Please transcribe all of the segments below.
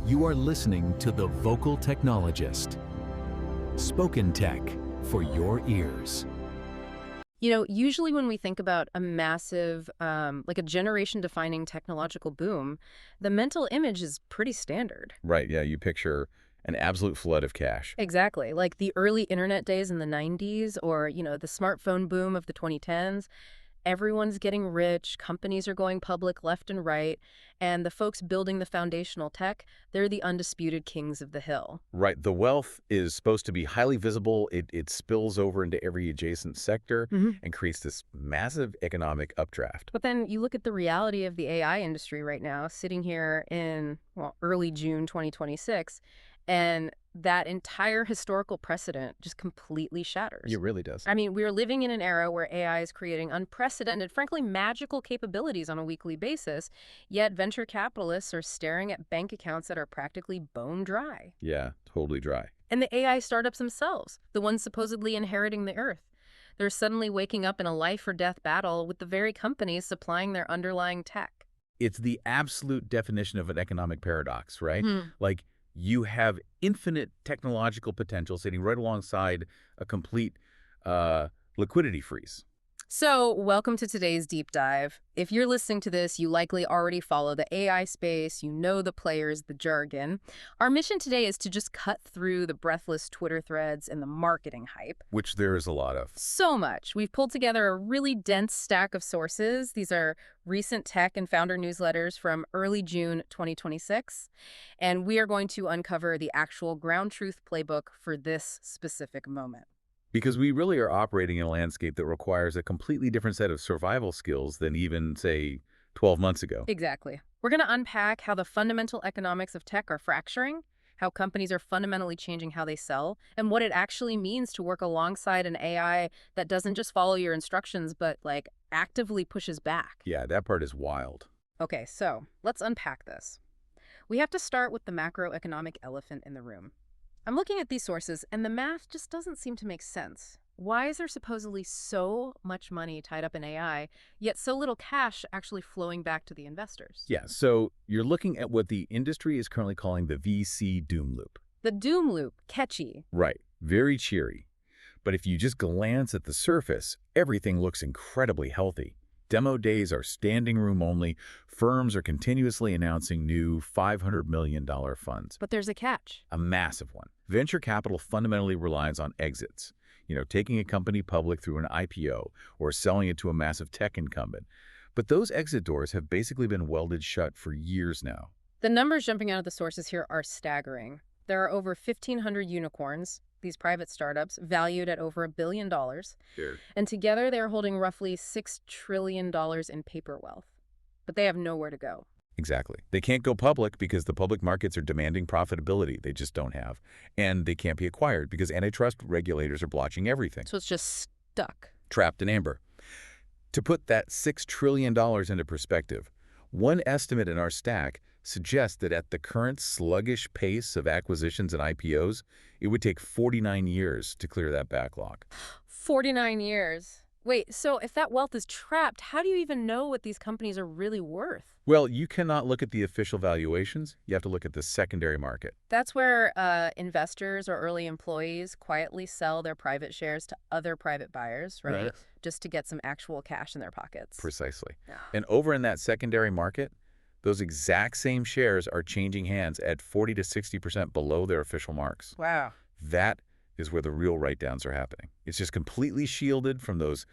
You are listening to The Vocal Technologist. Spoken tech for your ears. You know, usually when we think about a massive, like a generation-defining technological boom, the mental image is pretty standard. Right, yeah, you picture an absolute flood of cash. Exactly. Like the early internet days in the 90s or, the smartphone boom of the 2010s. Everyone's getting rich, companies are going public left and right, and the folks building the foundational tech, they're the undisputed kings of the hill. Right, the wealth is supposed to be highly visible. It spills over into every adjacent sector and creates this massive economic updraft. But then you look at the reality of the AI industry right now, sitting here in, early June 2026, and that entire historical precedent just completely shatters. It really does. I mean, we're living in an era where AI is creating unprecedented, frankly, magical capabilities on a weekly basis, yet venture capitalists are staring at bank accounts that are practically bone dry. Yeah, totally dry. And the AI startups themselves, the ones supposedly inheriting the earth, they're suddenly waking up in a life or death battle with the very companies supplying their underlying tech. It's the absolute definition of an economic paradox, right? Like, you have infinite technological potential sitting right alongside a complete liquidity freeze. So, welcome to today's deep dive. If you're listening to this, you likely already follow the AI space, you know the players, the jargon. Our mission today is to just cut through the breathless Twitter threads and the marketing hype. Which there is a lot of. So much. We've pulled together a really dense stack of sources. These are recent tech and founder newsletters from early June 2026. And we are going to uncover the actual ground truth playbook for this specific moment. Because we really are operating in a landscape that requires a completely different set of survival skills than even, say, 12 months ago. Exactly. We're going to unpack how the fundamental economics of tech are fracturing, how companies are fundamentally changing how they sell, and what it actually means to work alongside an AI that doesn't just follow your instructions, but, actively pushes back. Yeah, that part is wild. Okay, so let's unpack this. We have to start with the macroeconomic elephant in the room. I'm looking at these sources, and the math just doesn't seem to make sense. Why is there supposedly so much money tied up in AI, yet so little cash actually flowing back to the investors? Yeah, so you're looking at what the industry is currently calling the VC doom loop. The doom loop, catchy. Right, very cheery. But if you just glance at the surface, everything looks incredibly healthy. Demo days are standing room only. Firms are continuously announcing new $500 million funds. But there's a catch. A massive one. Venture capital fundamentally relies on exits. Taking a company public through an IPO or selling it to a massive tech incumbent. But those exit doors have basically been welded shut for years now. The numbers jumping out of the sources here are staggering. There are over 1,500 unicorns, these private startups, valued at over $1 billion. Sure. And together they are holding roughly $6 trillion in paper wealth. But they have nowhere to go. Exactly. They can't go public because the public markets are demanding profitability they just don't have. And they can't be acquired because antitrust regulators are blotching everything. So it's just stuck. Trapped in amber. To put that $6 trillion into perspective, one estimate in our stack suggests that at the current sluggish pace of acquisitions and IPOs, it would take 49 years to clear that backlog. 49 years. Wait, so if that wealth is trapped, how do you even know what these companies are really worth? Well, you cannot look at the official valuations. You have to look at the secondary market. That's where investors or early employees quietly sell their private shares to other private buyers, right? Just to get some actual cash in their pockets. Precisely. And over in that secondary market, those exact same shares are changing hands at 40 to 60% below their official marks. Wow. That is where the real write-downs are happening. It's just completely shielded from those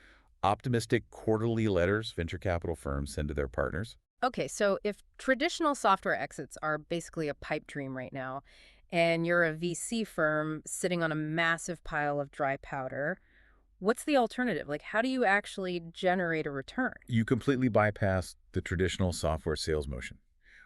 optimistic quarterly letters venture capital firms send to their partners. Okay, so if traditional software exits are basically a pipe dream right now, and you're a VC firm sitting on a massive pile of dry powder, what's the alternative? How do you actually generate a return? You completely bypass the traditional software sales motion.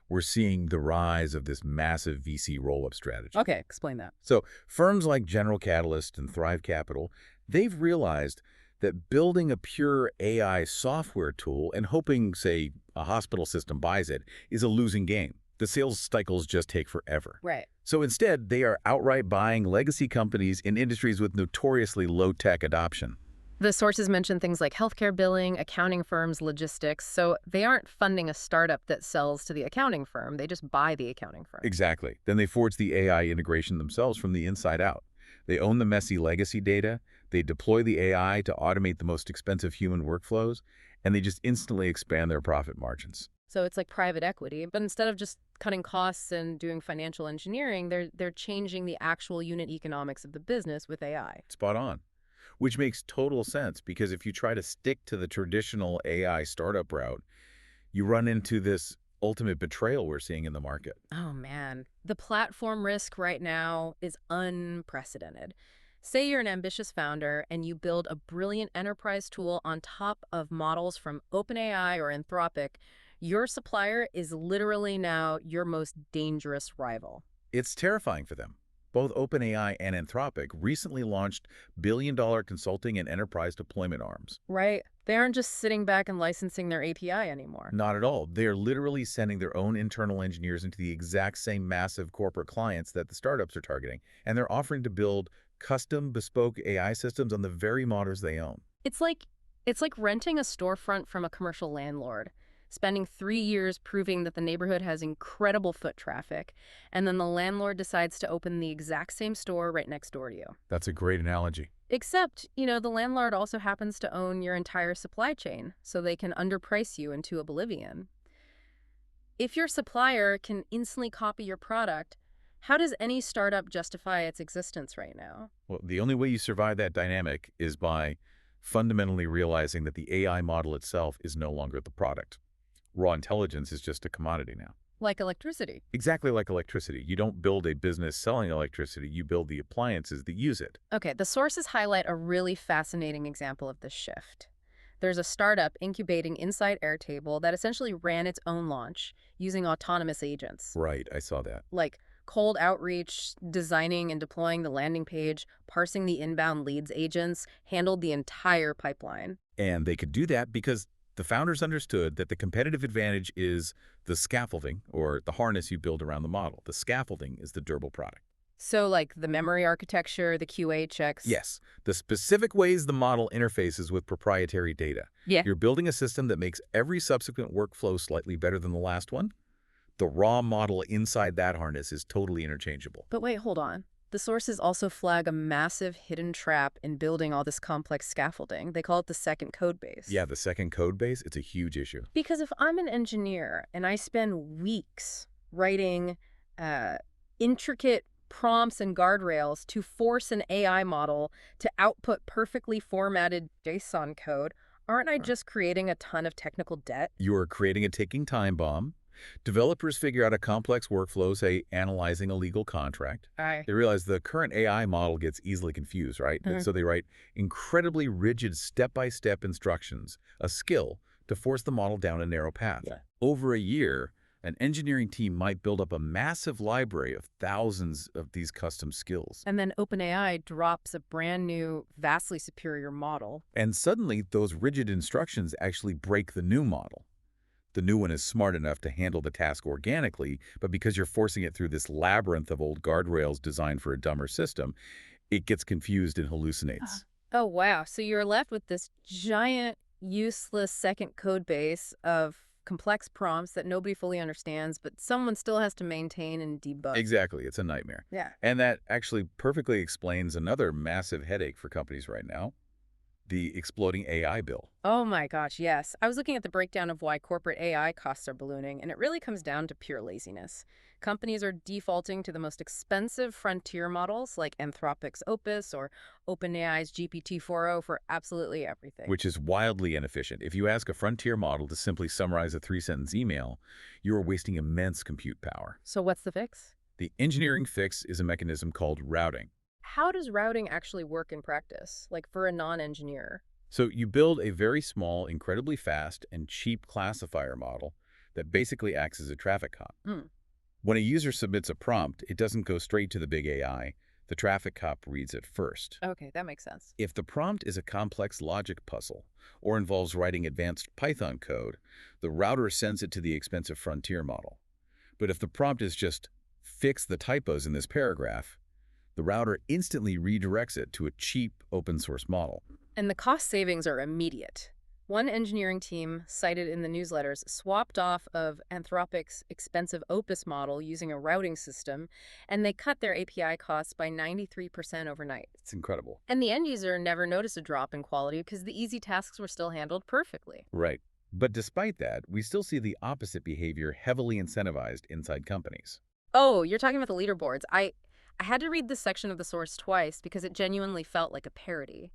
We're seeing the rise of this massive VC roll-up strategy. Okay, explain that. So firms like General Catalyst and Thrive Capital, they've realized that building a pure AI software tool and hoping, say, a hospital system buys it is a losing game. The sales cycles just take forever. Right. So instead, they are outright buying legacy companies in industries with notoriously low-tech adoption. The sources mention things like healthcare billing, accounting firms, logistics, so they aren't funding a startup that sells to the accounting firm. They just buy the accounting firm. Exactly. Then they forge the AI integration themselves from the inside out. They own the messy legacy data, they deploy the AI to automate the most expensive human workflows, and they just instantly expand their profit margins. So it's like private equity, but instead of just cutting costs and doing financial engineering, they're changing the actual unit economics of the business with AI. Spot on. Which makes total sense because if you try to stick to the traditional AI startup route, you run into this ultimate betrayal we're seeing in the market. Oh man, the platform risk right now is unprecedented. Say you're an ambitious founder and you build a brilliant enterprise tool on top of models from OpenAI or Anthropic, your supplier is literally now your most dangerous rival. It's terrifying for them. Both OpenAI and Anthropic recently launched billion-dollar consulting and enterprise deployment arms. Right? They aren't just sitting back and licensing their API anymore. Not at all. They are literally sending their own internal engineers into the exact same massive corporate clients that the startups are targeting, and they're offering to build custom, bespoke AI systems on the very models they own. It's like renting a storefront from a commercial landlord, spending 3 years proving that the neighborhood has incredible foot traffic, and then the landlord decides to open the exact same store right next door to you. That's a great analogy. Except, the landlord also happens to own your entire supply chain, so they can underprice you into oblivion. If your supplier can instantly copy your product, how does any startup justify its existence right now? Well, the only way you survive that dynamic is by fundamentally realizing that the AI model itself is no longer the product. Raw intelligence is just a commodity now. Like electricity. Exactly like electricity. You don't build a business selling electricity, you build the appliances that use it. Okay, the sources highlight a really fascinating example of this shift. There's a startup incubating inside Airtable that essentially ran its own launch using autonomous agents. Right, I saw that. Like cold outreach, designing and deploying the landing page, parsing the inbound leads agents, handled the entire pipeline. And they could do that because the founders understood that the competitive advantage is the scaffolding, or the harness you build around the model. The scaffolding is the durable product. So like the memory architecture, the QA checks. Yes, the specific ways the model interfaces with proprietary data. Yeah. You're building a system that makes every subsequent workflow slightly better than the last one. The raw model inside that harness is totally interchangeable. But wait, hold on. The sources also flag a massive hidden trap in building all this complex scaffolding. They call it the second code base. Yeah, the second code base, it's a huge issue. Because if I'm an engineer and I spend weeks writing intricate prompts and guardrails to force an AI model to output perfectly formatted JSON code, aren't I just creating a ton of technical debt? You're creating a ticking time bomb. Developers figure out a complex workflow, say analyzing a legal contract. Aye. They realize the current AI model gets easily confused, right? So they write incredibly rigid step-by-step instructions, a skill, to force the model down a narrow path. Yeah. Over a year, an engineering team might build up a massive library of thousands of these custom skills. And then OpenAI drops a brand new, vastly superior model. And suddenly, those rigid instructions actually break the new model. The new one is smart enough to handle the task organically, but because you're forcing it through this labyrinth of old guardrails designed for a dumber system, it gets confused and hallucinates. Oh, wow. So you're left with this giant, useless second code base of complex prompts that nobody fully understands, but someone still has to maintain and debug. Exactly. It's a nightmare. Yeah. And that actually perfectly explains another massive headache for companies right now, the exploding AI bill. Oh my gosh, yes. I was looking at the breakdown of why corporate AI costs are ballooning, and it really comes down to pure laziness. Companies are defaulting to the most expensive frontier models like Anthropic's Opus or OpenAI's GPT-4o for absolutely everything. Which is wildly inefficient. If you ask a frontier model to simply summarize a 3-sentence email, you are wasting immense compute power. So what's the fix? The engineering fix is a mechanism called routing. How does routing actually work in practice, like for a non-engineer? So you build a very small, incredibly fast, and cheap classifier model that basically acts as a traffic cop. When a user submits a prompt, it doesn't go straight to the big AI. The traffic cop reads it first. Okay, that makes sense. If the prompt is a complex logic puzzle or involves writing advanced Python code, the router sends it to the expensive frontier model. But if the prompt is just, fix the typos in this paragraph, the router instantly redirects it to a cheap open source model. And the cost savings are immediate. One engineering team, cited in the newsletters, swapped off of Anthropic's expensive Opus model using a routing system, and they cut their API costs by 93% overnight. It's incredible. And the end user never noticed a drop in quality because the easy tasks were still handled perfectly. Right. But despite that, we still see the opposite behavior heavily incentivized inside companies. Oh, you're talking about the leaderboards. I had to read this section of the source twice because it genuinely felt like a parody.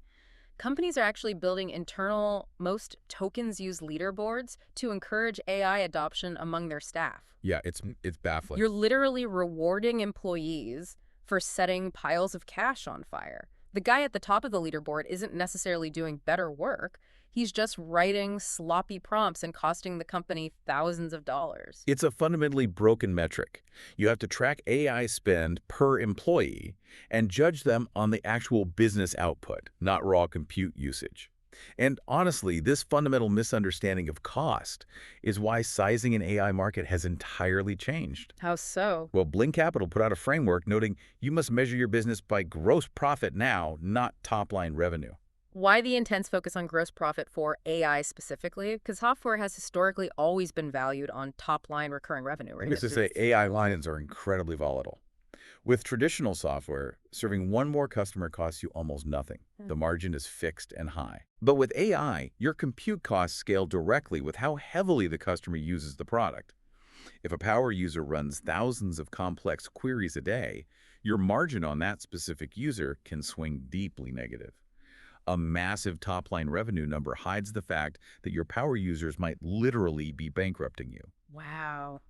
Companies are actually building internal most tokens used leaderboards to encourage AI adoption among their staff. Yeah, it's baffling. You're literally rewarding employees for setting piles of cash on fire. The guy at the top of the leaderboard isn't necessarily doing better work. He's just writing sloppy prompts and costing the company thousands of dollars. It's a fundamentally broken metric. You have to track AI spend per employee and judge them on the actual business output, not raw compute usage. And honestly, this fundamental misunderstanding of cost is why sizing an AI market has entirely changed. How so? Well, Blink Capital put out a framework noting you must measure your business by gross profit now, not top-line revenue. Why the intense focus on gross profit for AI specifically? Because software has historically always been valued on top-line recurring revenue, right? Needless to say, AI lines are incredibly volatile. With traditional software, serving one more customer costs you almost nothing. The margin is fixed and high. But with AI, your compute costs scale directly with how heavily the customer uses the product. If a power user runs thousands of complex queries a day, your margin on that specific user can swing deeply negative. A massive top-line revenue number hides the fact that your power users might literally be bankrupting you. Wow.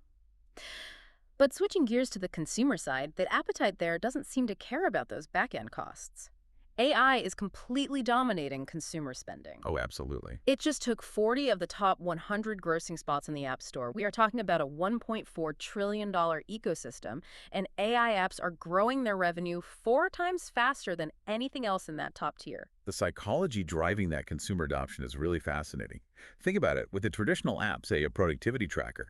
But switching gears to the consumer side, the appetite there doesn't seem to care about those back-end costs. AI is completely dominating consumer spending. Oh, absolutely. It just took 40 of the top 100 grossing spots in the App Store. We are talking about a $1.4 trillion ecosystem, and AI apps are growing their revenue 4 times faster than anything else in that top tier. The psychology driving that consumer adoption is really fascinating. Think about it. With a traditional app, say a productivity tracker,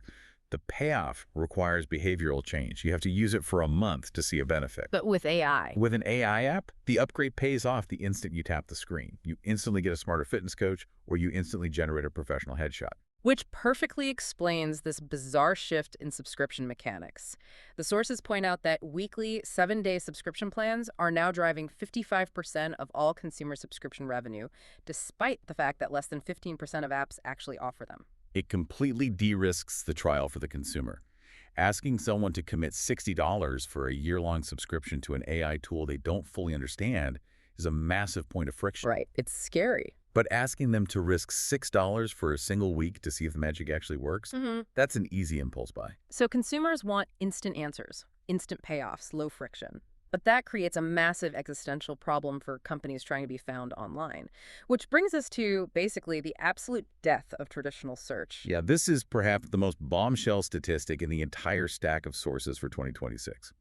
the payoff requires behavioral change. You have to use it for a month to see a benefit. But with AI, With an AI app, the upgrade pays off the instant you tap the screen. You instantly get a smarter fitness coach, or you instantly generate a professional headshot. which perfectly explains this bizarre shift in subscription mechanics. The sources point out that weekly 7-day subscription plans are now driving 55% of all consumer subscription revenue, despite the fact that less than 15% of apps actually offer them. It completely de-risks the trial for the consumer. Asking someone to commit $60 for a year-long subscription to an AI tool they don't fully understand is a massive point of friction. Right. It's scary. But asking them to risk $6 for a single week to see if the magic actually works, that's an easy impulse buy. So consumers want instant answers, instant payoffs, low friction. But that creates a massive existential problem for companies trying to be found online, which brings us to basically the absolute death of traditional search. Yeah, this is perhaps the most bombshell statistic in the entire stack of sources for 2026.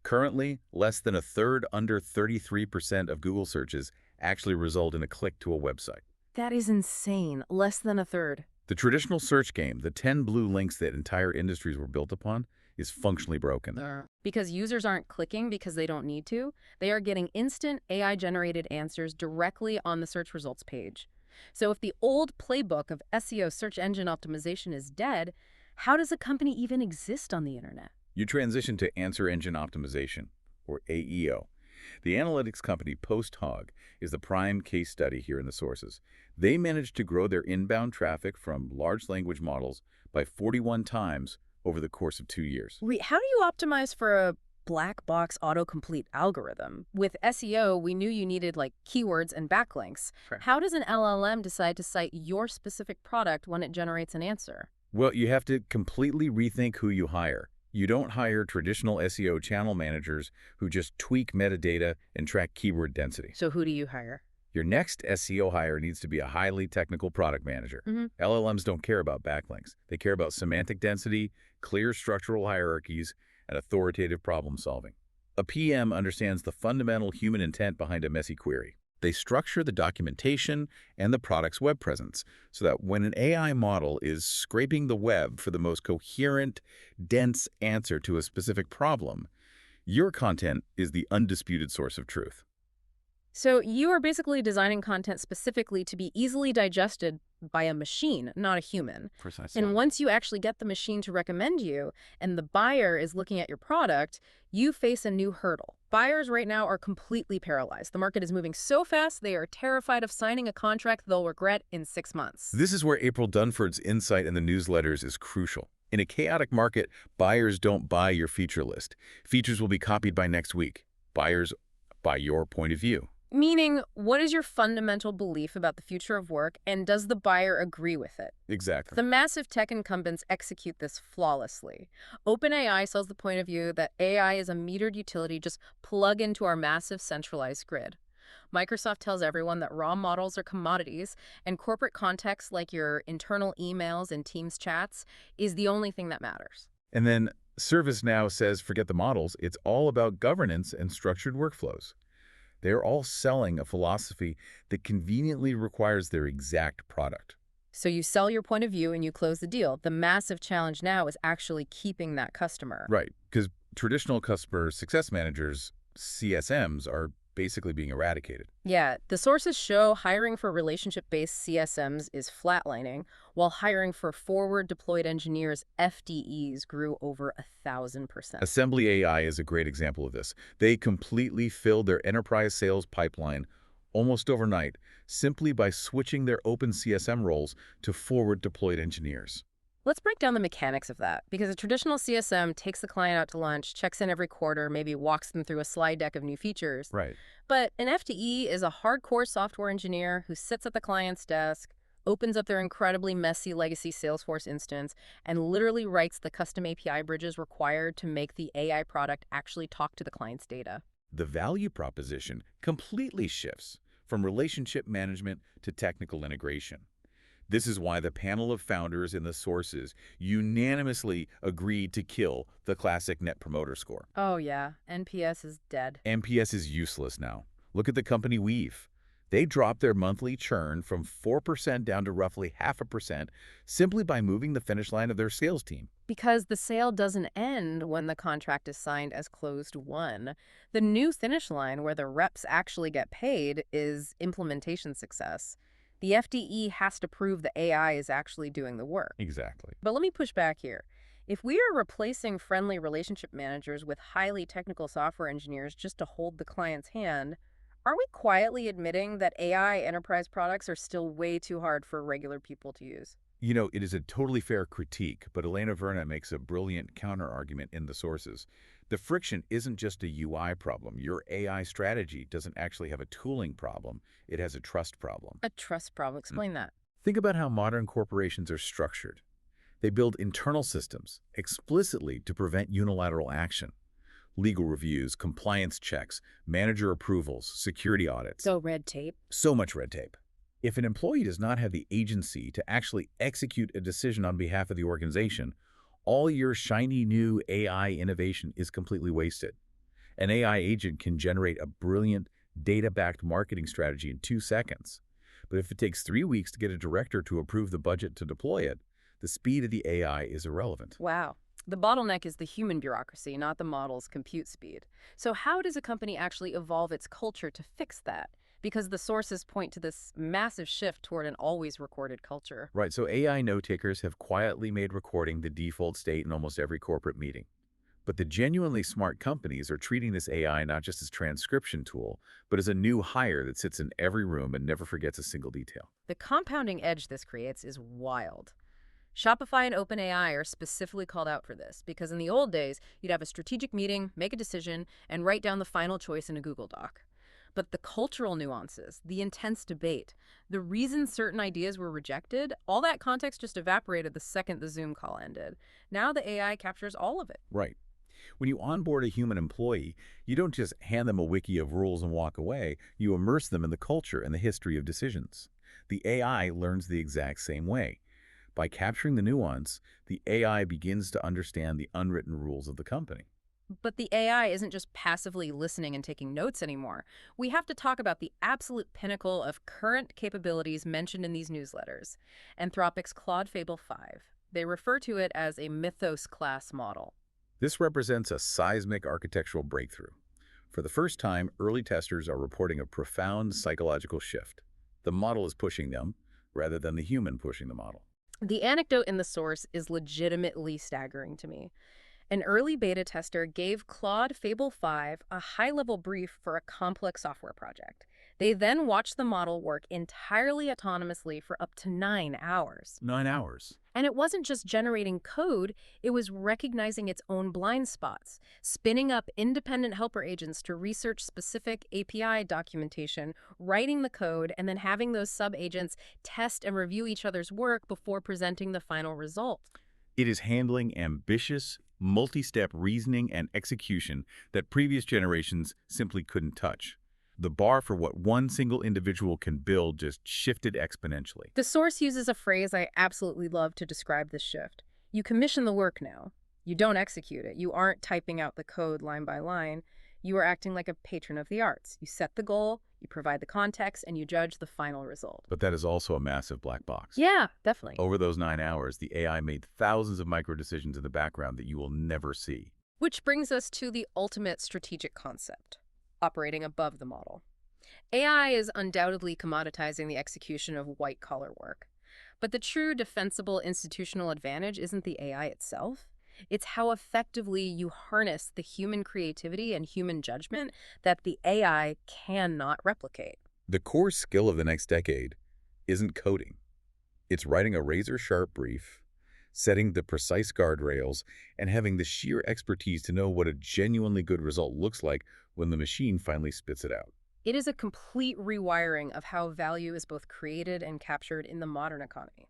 Currently, less than a third, under 33% of Google searches actually result in a click to a website. That is insane. Less than a third. The traditional search game, the 10 blue links that entire industries were built upon, is functionally broken. Because users aren't clicking because they don't need to. They are getting instant AI-generated answers directly on the search results page. So if the old playbook of SEO search engine optimization is dead, how does a company even exist on the internet? You transition to answer engine optimization, or AEO. The analytics company PostHog is the prime case study here in the sources. They managed to grow their inbound traffic from large language models by 41 times over the course of 2 years. Wait, how do you optimize for a black box autocomplete algorithm? With SEO, we knew you needed like keywords and backlinks. Correct. How does an LLM decide to cite your specific product when it generates an answer? Well, you have to completely rethink who you hire. You don't hire traditional SEO channel managers who just tweak metadata and track keyword density. So who do you hire? Your next SEO hire needs to be a highly technical product manager. LLMs don't care about backlinks. They care about semantic density, clear structural hierarchies, and authoritative problem solving. A PM understands the fundamental human intent behind a messy query. They structure the documentation and the product's web presence so that when an AI model is scraping the web for the most coherent, dense answer to a specific problem, your content is the undisputed source of truth. So you are basically designing content specifically to be easily digested by a machine, not a human. Precisely. And once you actually get the machine to recommend you and the buyer is looking at your product, you face a new hurdle. Buyers right now are completely paralyzed. The market is moving so fast, they are terrified of signing a contract they'll regret in 6 months. This is where April Dunford's insight in the newsletters is crucial. In a chaotic market, buyers don't buy your feature list. Features will be copied by next week. Buyers buy your point of view. Meaning, what is your fundamental belief about the future of work, and does the buyer agree with it? Exactly. The massive tech incumbents execute this flawlessly. OpenAI sells the point of view that AI is a metered utility just plug into our massive centralized grid. Microsoft tells everyone that raw models are commodities, and corporate context like your internal emails and Teams chats is the only thing that matters. And then ServiceNow says forget the models. It's all about governance and structured workflows. They're all selling a philosophy that conveniently requires their exact product. So you sell your point of view and you close the deal. The massive challenge now is actually keeping that customer. Right, because traditional customer success managers, CSMs, are basically being eradicated. Yeah, the sources show hiring for relationship-based CSMs is flatlining, while hiring for forward-deployed engineers, FDEs, grew over 1,000%. Assembly AI is a great example of this. They completely filled their enterprise sales pipeline almost overnight simply by switching their open CSM roles to forward-deployed engineers. Let's break down the mechanics of that, because a traditional CSM takes the client out to lunch, checks in every quarter, maybe walks them through a slide deck of new features. Right. But an FDE is a hardcore software engineer who sits at the client's desk, opens up their incredibly messy legacy Salesforce instance, and literally writes the custom API bridges required to make the AI product actually talk to the client's data. The value proposition completely shifts from relationship management to technical integration. This is why the panel of founders in the sources unanimously agreed to kill the classic Net Promoter Score. Oh yeah, NPS is dead. NPS is useless now. Look at the company Weave. They dropped their monthly churn from 4% down to roughly 0.5% simply by moving the finish line of their sales team. Because the sale doesn't end when the contract is signed as closed won. The new finish line where the reps actually get paid is implementation success. The FDE has to prove the AI is actually doing the work. Exactly. But let me push back here. If we are replacing friendly relationship managers with highly technical software engineers just to hold the client's hand, are we quietly admitting that AI enterprise products are still way too hard for regular people to use? You know, it is a totally fair critique, but Elena Verna makes a brilliant counter-argument in the sources. The friction isn't just a UI problem. Your AI strategy doesn't actually have a tooling problem. It has a trust problem. A trust problem. Explain that. Think about how modern corporations are structured. They build internal systems explicitly to prevent unilateral action. Legal reviews, compliance checks, manager approvals, security audits. So red tape. So much red tape. If an employee does not have the agency to actually execute a decision on behalf of the organization, all your shiny new AI innovation is completely wasted. An AI agent can generate a brilliant data-backed marketing strategy in 2 seconds. But if it takes 3 weeks to get a director to approve the budget to deploy it, the speed of the AI is irrelevant. Wow. The bottleneck is the human bureaucracy, not the model's compute speed. So how does a company actually evolve its culture to fix that? Because the sources point to this massive shift toward an always recorded culture. Right, so AI note-takers have quietly made recording the default state in almost every corporate meeting. But the genuinely smart companies are treating this AI not just as a transcription tool, but as a new hire that sits in every room and never forgets a single detail. The compounding edge this creates is wild. Shopify and OpenAI are specifically called out for this, because in the old days, you'd have a strategic meeting, make a decision, and write down the final choice in a Google Doc. But the cultural nuances, the intense debate, the reasons certain ideas were rejected, all that context just evaporated the second the Zoom call ended. Now the AI captures all of it. Right. When you onboard a human employee, you don't just hand them a wiki of rules and walk away. You immerse them in the culture and the history of decisions. The AI learns the exact same way. By capturing the nuance, the AI begins to understand the unwritten rules of the company. But the AI isn't just passively listening and taking notes anymore. We have to talk about the absolute pinnacle of current capabilities mentioned in these newsletters. Anthropic's Claude Fable 5. They refer to it as a mythos class model. This represents a seismic architectural breakthrough. For the first time, early testers are reporting a profound psychological shift. The model is pushing them, rather than the human pushing the model. The anecdote in the source is legitimately staggering to me. An early beta tester gave Claude Fable 5 a high-level brief for a complex software project. They then watched the model work entirely autonomously for up to 9 hours. 9 hours. And it wasn't just generating code, it was recognizing its own blind spots, spinning up independent helper agents to research specific API documentation, writing the code, and then having those sub-agents test and review each other's work before presenting the final result. It is handling ambitious, multi-step reasoning and execution that previous generations simply couldn't touch. The bar for what one single individual can build just shifted exponentially. The source uses a phrase I absolutely love to describe this shift. You commission the work now. You don't execute it. You aren't typing out the code line by line. You are acting like a patron of the arts. You set the goal, you provide the context, and you judge the final result. But that is also a massive black box. Yeah, definitely. Over those 9 hours, the AI made thousands of micro decisions in the background that you will never see. Which brings us to the ultimate strategic concept: operating above the model. AI is undoubtedly commoditizing the execution of white-collar work. But the true defensible institutional advantage isn't the AI itself. It's how effectively you harness the human creativity and human judgment that the AI cannot replicate. The core skill of the next decade isn't coding. It's writing a razor-sharp brief, setting the precise guardrails, and having the sheer expertise to know what a genuinely good result looks like when the machine finally spits it out. It is a complete rewiring of how value is both created and captured in the modern economy.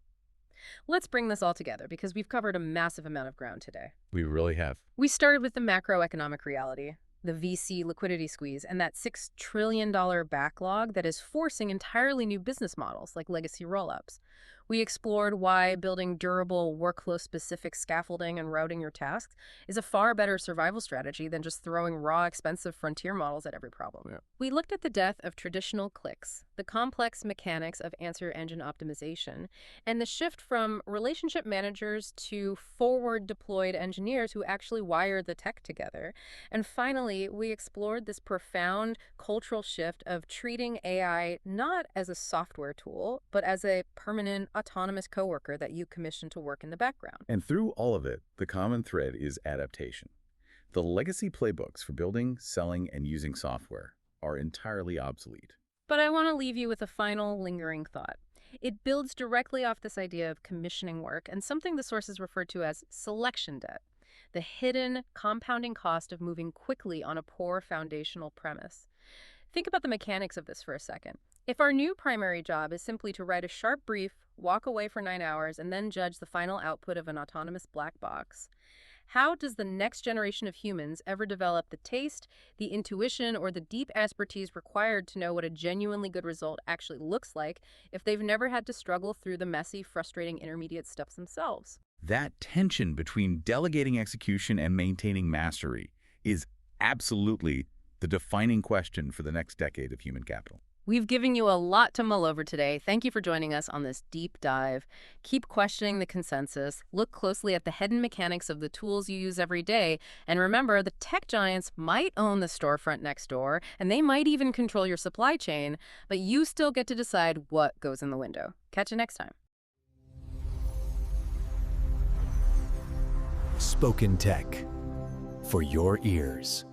Let's bring this all together because we've covered a massive amount of ground today. We really have. We started with the macroeconomic reality, the VC liquidity squeeze, and that $6 trillion backlog that is forcing entirely new business models like legacy roll-ups. We explored why building durable, workflow-specific scaffolding and routing your tasks is a far better survival strategy than just throwing raw, expensive frontier models at every problem. Yeah. We looked at the death of traditional clicks, the complex mechanics of answer engine optimization, and the shift from relationship managers to forward-deployed engineers who actually wire the tech together. And finally, we explored this profound cultural shift of treating AI not as a software tool, but as a permanent, autonomous coworker that you commission to work in the background. And through all of it, the common thread is adaptation. The legacy playbooks for building, selling, and using software are entirely obsolete. But I want to leave you with a final lingering thought. It builds directly off this idea of commissioning work and something the sources refer to as selection debt, the hidden compounding cost of moving quickly on a poor foundational premise. Think about the mechanics of this for a second. If our new primary job is simply to write a sharp brief, walk away for 9 hours, and then judge the final output of an autonomous black box, how does the next generation of humans ever develop the taste, the intuition, or the deep expertise required to know what a genuinely good result actually looks like if they've never had to struggle through the messy, frustrating intermediate steps themselves? That tension between delegating execution and maintaining mastery is absolutely the defining question for the next decade of human capital. We've given you a lot to mull over today. Thank you for joining us on this deep dive. Keep questioning the consensus, look closely at the hidden mechanics of the tools you use every day, and remember, the tech giants might own the storefront next door, and they might even control your supply chain, but you still get to decide what goes in the window. Catch you next time. Spoken Tech, for your ears.